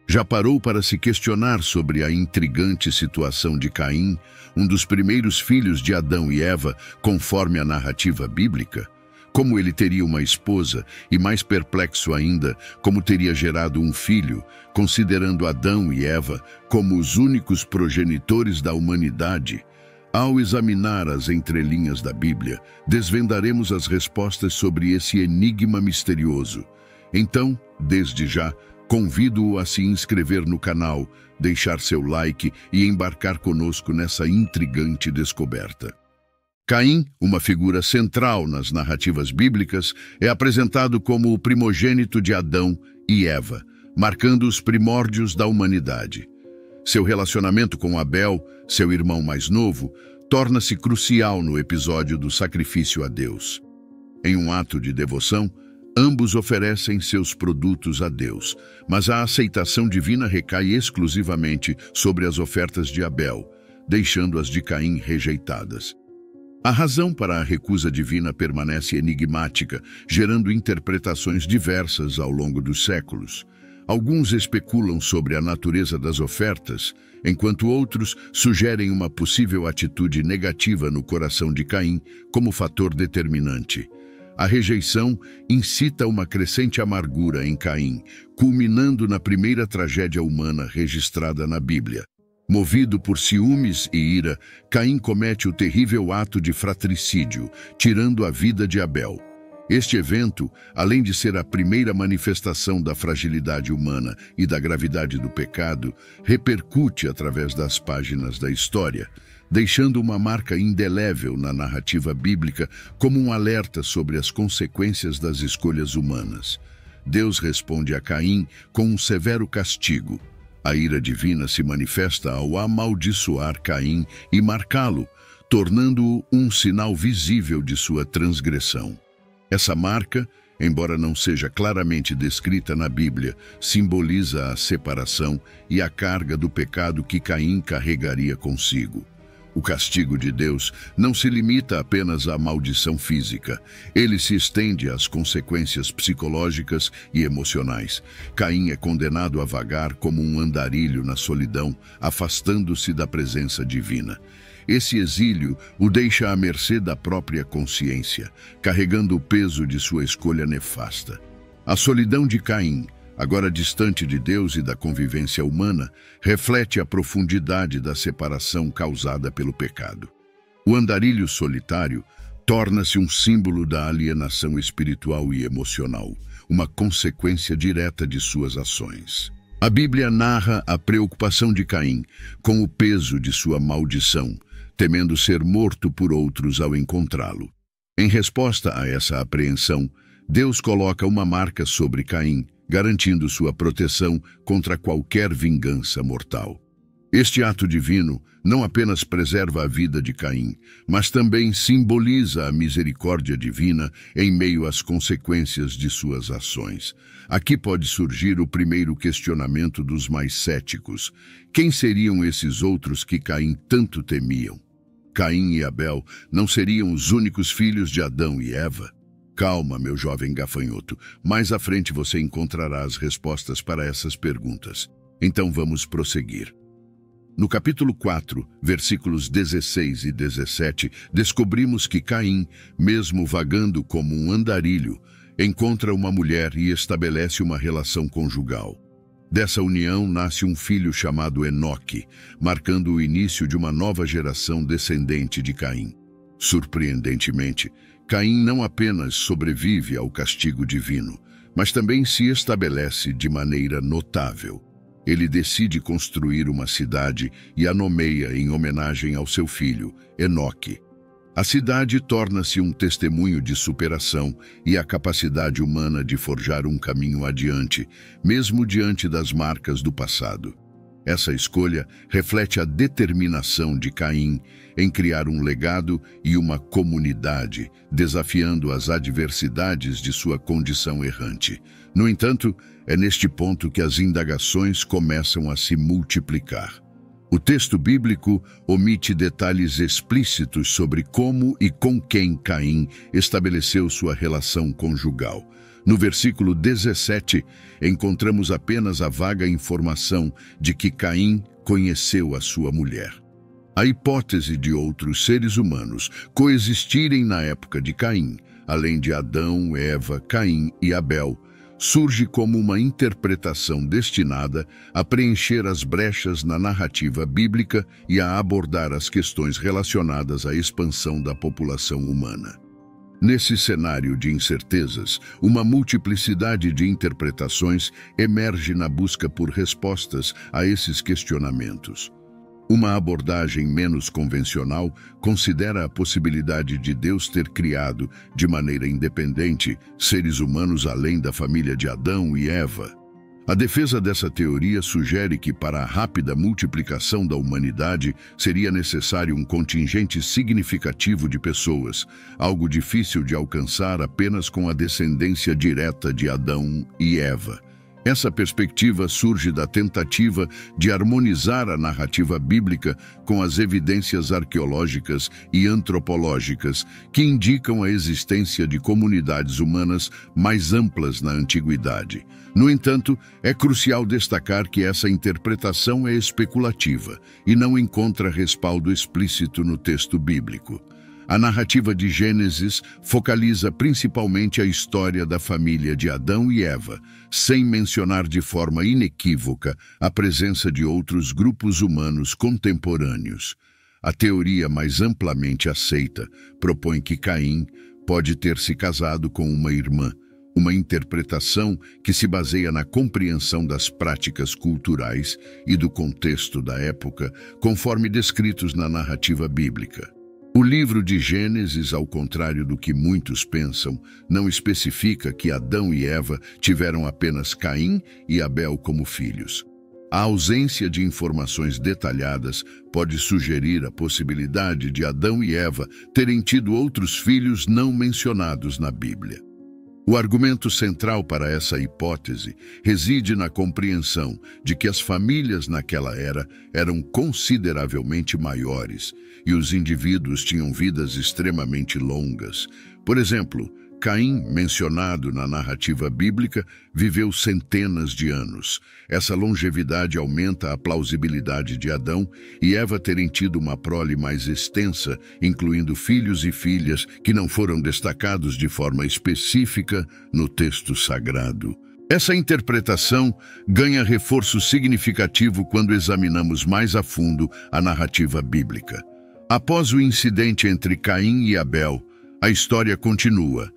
Já parou para se questionar sobre a intrigante situação de Caim, um dos primeiros filhos de Adão e Eva, conforme a narrativa bíblica? Como ele teria uma esposa e, mais perplexo ainda, como teria gerado um filho, considerando Adão e Eva como os únicos progenitores da humanidade? Ao examinar as entrelinhas da Bíblia, desvendaremos as respostas sobre esse enigma misterioso. Então, desde já, convido-o a se inscrever no canal, deixar seu like e embarcar conosco nessa intrigante descoberta. Caim, uma figura central nas narrativas bíblicas, é apresentado como o primogênito de Adão e Eva, marcando os primórdios da humanidade. Seu relacionamento com Abel, seu irmão mais novo, torna-se crucial no episódio do sacrifício a Deus. Em um ato de devoção, ambos oferecem seus produtos a Deus, mas a aceitação divina recai exclusivamente sobre as ofertas de Abel, deixando as de Caim rejeitadas. A razão para a recusa divina permanece enigmática, gerando interpretações diversas ao longo dos séculos. Alguns especulam sobre a natureza das ofertas, enquanto outros sugerem uma possível atitude negativa no coração de Caim como fator determinante. A rejeição incita uma crescente amargura em Caim, culminando na primeira tragédia humana registrada na Bíblia. Movido por ciúmes e ira, Caim comete o terrível ato de fratricídio, tirando a vida de Abel. Este evento, além de ser a primeira manifestação da fragilidade humana e da gravidade do pecado, repercute através das páginas da história, deixando uma marca indelével na narrativa bíblica como um alerta sobre as consequências das escolhas humanas. Deus responde a Caim com um severo castigo. A ira divina se manifesta ao amaldiçoar Caim e marcá-lo, tornando-o um sinal visível de sua transgressão. Essa marca, embora não seja claramente descrita na Bíblia, simboliza a separação e a carga do pecado que Caim carregaria consigo. O castigo de Deus não se limita apenas à maldição física. Ele se estende às consequências psicológicas e emocionais. Caim é condenado a vagar como um andarilho na solidão, afastando-se da presença divina. Esse exílio o deixa à mercê da própria consciência, carregando o peso de sua escolha nefasta. A solidão de Caim, agora distante de Deus e da convivência humana, reflete a profundidade da separação causada pelo pecado. O andarilho solitário torna-se um símbolo da alienação espiritual e emocional, uma consequência direta de suas ações. A Bíblia narra a preocupação de Caim com o peso de sua maldição, temendo ser morto por outros ao encontrá-lo. Em resposta a essa apreensão, Deus coloca uma marca sobre Caim, garantindo sua proteção contra qualquer vingança mortal. Este ato divino não apenas preserva a vida de Caim, mas também simboliza a misericórdia divina em meio às consequências de suas ações. Aqui pode surgir o primeiro questionamento dos mais céticos. Quem seriam esses outros que Caim tanto temiam? Caim e Abel não seriam os únicos filhos de Adão e Eva? Calma, meu jovem gafanhoto. Mais à frente você encontrará as respostas para essas perguntas. Então vamos prosseguir. No capítulo 4, versículos 16 e 17, descobrimos que Caim, mesmo vagando como um andarilho, encontra uma mulher e estabelece uma relação conjugal. Dessa união nasce um filho chamado Enoque, marcando o início de uma nova geração descendente de Caim. Surpreendentemente, Caim não apenas sobrevive ao castigo divino, mas também se estabelece de maneira notável. Ele decide construir uma cidade e a nomeia em homenagem ao seu filho, Enoque. A cidade torna-se um testemunho de superação e a capacidade humana de forjar um caminho adiante, mesmo diante das marcas do passado. Essa escolha reflete a determinação de Caim em criar um legado e uma comunidade, desafiando as adversidades de sua condição errante. No entanto, é neste ponto que as indagações começam a se multiplicar. O texto bíblico omite detalhes explícitos sobre como e com quem Caim estabeleceu sua relação conjugal. No versículo 17, encontramos apenas a vaga informação de que Caim conheceu a sua mulher. A hipótese de outros seres humanos coexistirem na época de Caim, além de Adão, Eva, Caim e Abel, surge como uma interpretação destinada a preencher as brechas na narrativa bíblica e a abordar as questões relacionadas à expansão da população humana. Nesse cenário de incertezas, uma multiplicidade de interpretações emerge na busca por respostas a esses questionamentos. Uma abordagem menos convencional considera a possibilidade de Deus ter criado, de maneira independente, seres humanos além da família de Adão e Eva. A defesa dessa teoria sugere que, para a rápida multiplicação da humanidade, seria necessário um contingente significativo de pessoas, algo difícil de alcançar apenas com a descendência direta de Adão e Eva. Essa perspectiva surge da tentativa de harmonizar a narrativa bíblica com as evidências arqueológicas e antropológicas que indicam a existência de comunidades humanas mais amplas na antiguidade. No entanto, é crucial destacar que essa interpretação é especulativa e não encontra respaldo explícito no texto bíblico. A narrativa de Gênesis focaliza principalmente a história da família de Adão e Eva, sem mencionar de forma inequívoca a presença de outros grupos humanos contemporâneos. A teoria mais amplamente aceita propõe que Caim pode ter se casado com uma irmã, uma interpretação que se baseia na compreensão das práticas culturais e do contexto da época, conforme descritos na narrativa bíblica. O livro de Gênesis, ao contrário do que muitos pensam, não especifica que Adão e Eva tiveram apenas Caim e Abel como filhos. A ausência de informações detalhadas pode sugerir a possibilidade de Adão e Eva terem tido outros filhos não mencionados na Bíblia. O argumento central para essa hipótese reside na compreensão de que as famílias naquela era eram consideravelmente maiores e os indivíduos tinham vidas extremamente longas. Por exemplo, Caim, mencionado na narrativa bíblica, viveu centenas de anos. Essa longevidade aumenta a plausibilidade de Adão e Eva terem tido uma prole mais extensa, incluindo filhos e filhas que não foram destacados de forma específica no texto sagrado. Essa interpretação ganha reforço significativo quando examinamos mais a fundo a narrativa bíblica. Após o incidente entre Caim e Abel, a história continua.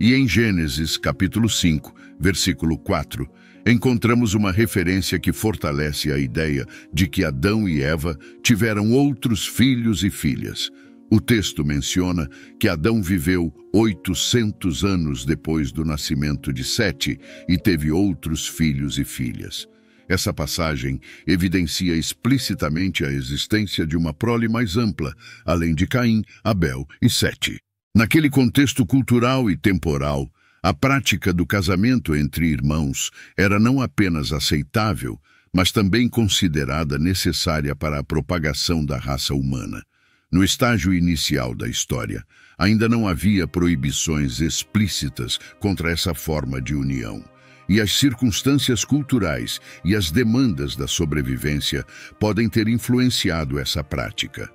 E em Gênesis, capítulo 5, versículo 4, encontramos uma referência que fortalece a ideia de que Adão e Eva tiveram outros filhos e filhas. O texto menciona que Adão viveu 800 anos depois do nascimento de Sete e teve outros filhos e filhas. Essa passagem evidencia explicitamente a existência de uma prole mais ampla, além de Caim, Abel e Sete. Naquele contexto cultural e temporal, a prática do casamento entre irmãos era não apenas aceitável, mas também considerada necessária para a propagação da raça humana. No estágio inicial da história, ainda não havia proibições explícitas contra essa forma de união, e as circunstâncias culturais e as demandas da sobrevivência podem ter influenciado essa prática.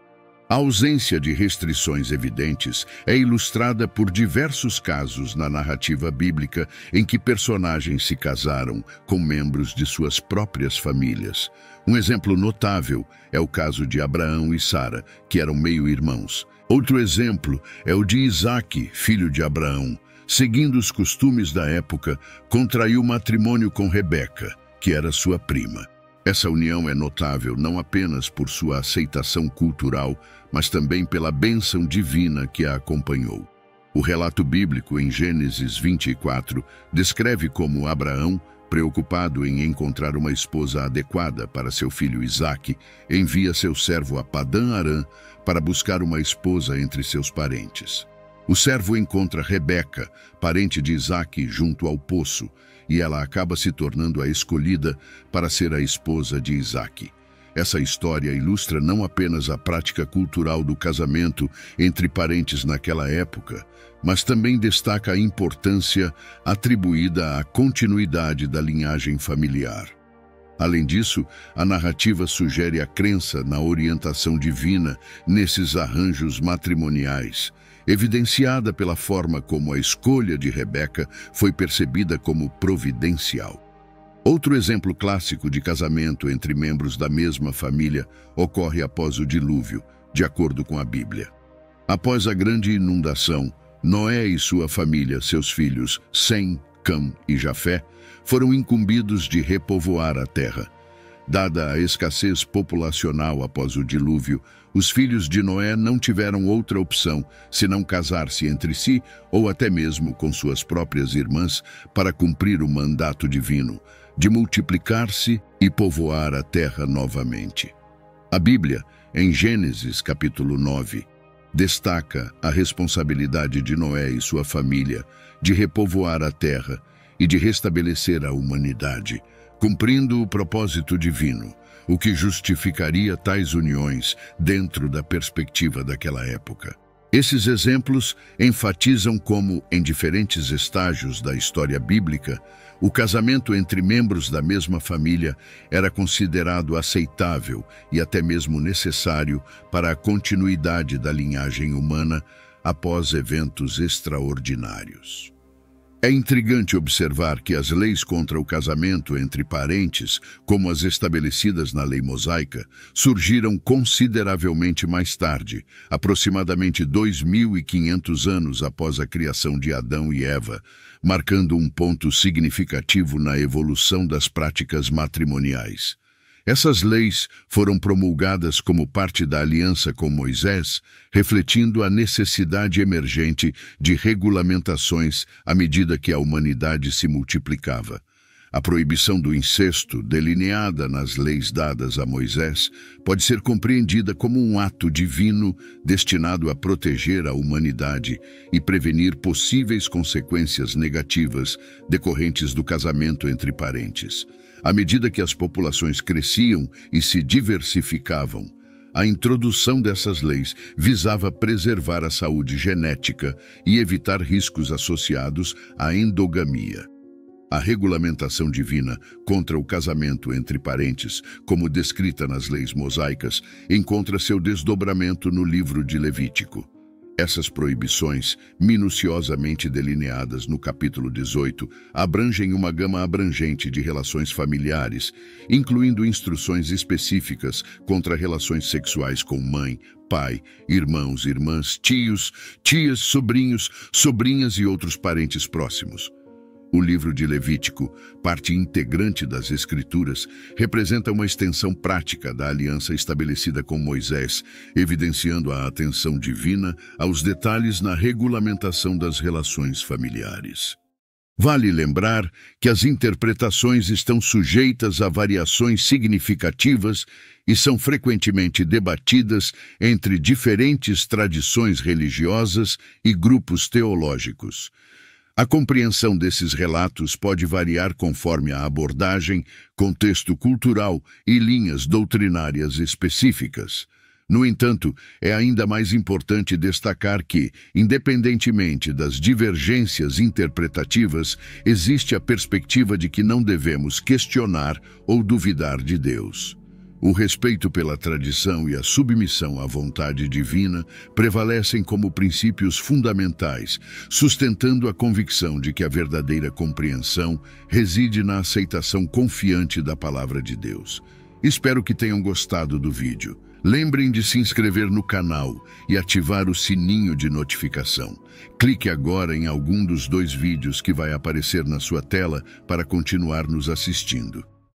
A ausência de restrições evidentes é ilustrada por diversos casos na narrativa bíblica em que personagens se casaram com membros de suas próprias famílias. Um exemplo notável é o caso de Abraão e Sara, que eram meio-irmãos. Outro exemplo é o de Isaque, filho de Abraão. Seguindo os costumes da época, contraiu matrimônio com Rebeca, que era sua prima. Essa união é notável não apenas por sua aceitação cultural, mas também pela bênção divina que a acompanhou. O relato bíblico em Gênesis 24 descreve como Abraão, preocupado em encontrar uma esposa adequada para seu filho Isaque, envia seu servo a Padã-Arã para buscar uma esposa entre seus parentes. O servo encontra Rebeca, parente de Isaque, junto ao poço, e ela acaba se tornando a escolhida para ser a esposa de Isaque. Essa história ilustra não apenas a prática cultural do casamento entre parentes naquela época, mas também destaca a importância atribuída à continuidade da linhagem familiar. Além disso, a narrativa sugere a crença na orientação divina nesses arranjos matrimoniais, evidenciada pela forma como a escolha de Rebeca foi percebida como providencial. Outro exemplo clássico de casamento entre membros da mesma família ocorre após o dilúvio, de acordo com a Bíblia. Após a grande inundação, Noé e sua família, seus filhos, Sem, Cam e Jafé, foram incumbidos de repovoar a terra. Dada a escassez populacional após o dilúvio, os filhos de Noé não tiveram outra opção senão casar-se entre si ou até mesmo com suas próprias irmãs para cumprir o mandato divino de multiplicar-se e povoar a terra novamente. A Bíblia, em Gênesis capítulo 9, destaca a responsabilidade de Noé e sua família de repovoar a terra e de restabelecer a humanidade, cumprindo o propósito divino, o que justificaria tais uniões dentro da perspectiva daquela época. Esses exemplos enfatizam como, em diferentes estágios da história bíblica, o casamento entre membros da mesma família era considerado aceitável e até mesmo necessário para a continuidade da linhagem humana após eventos extraordinários. É intrigante observar que as leis contra o casamento entre parentes, como as estabelecidas na lei mosaica, surgiram consideravelmente mais tarde, aproximadamente 2.500 anos após a criação de Adão e Eva, marcando um ponto significativo na evolução das práticas matrimoniais. Essas leis foram promulgadas como parte da aliança com Moisés, refletindo a necessidade emergente de regulamentações à medida que a humanidade se multiplicava. A proibição do incesto, delineada nas leis dadas a Moisés, pode ser compreendida como um ato divino destinado a proteger a humanidade e prevenir possíveis consequências negativas decorrentes do casamento entre parentes. À medida que as populações cresciam e se diversificavam, a introdução dessas leis visava preservar a saúde genética e evitar riscos associados à endogamia. A regulamentação divina contra o casamento entre parentes, como descrita nas leis mosaicas, encontra seu desdobramento no livro de Levítico. Essas proibições, minuciosamente delineadas no capítulo 18, abrangem uma gama abrangente de relações familiares, incluindo instruções específicas contra relações sexuais com mãe, pai, irmãos, irmãs, tios, tias, sobrinhos, sobrinhas e outros parentes próximos. O livro de Levítico, parte integrante das Escrituras, representa uma extensão prática da aliança estabelecida com Moisés, evidenciando a atenção divina aos detalhes na regulamentação das relações familiares. Vale lembrar que as interpretações estão sujeitas a variações significativas e são frequentemente debatidas entre diferentes tradições religiosas e grupos teológicos. A compreensão desses relatos pode variar conforme a abordagem, contexto cultural e linhas doutrinárias específicas. No entanto, é ainda mais importante destacar que, independentemente das divergências interpretativas, existe a perspectiva de que não devemos questionar ou duvidar de Deus. O respeito pela tradição e a submissão à vontade divina prevalecem como princípios fundamentais, sustentando a convicção de que a verdadeira compreensão reside na aceitação confiante da palavra de Deus. Espero que tenham gostado do vídeo. Lembrem de se inscrever no canal e ativar o sininho de notificação. Clique agora em algum dos 2 vídeos que vai aparecer na sua tela para continuar nos assistindo.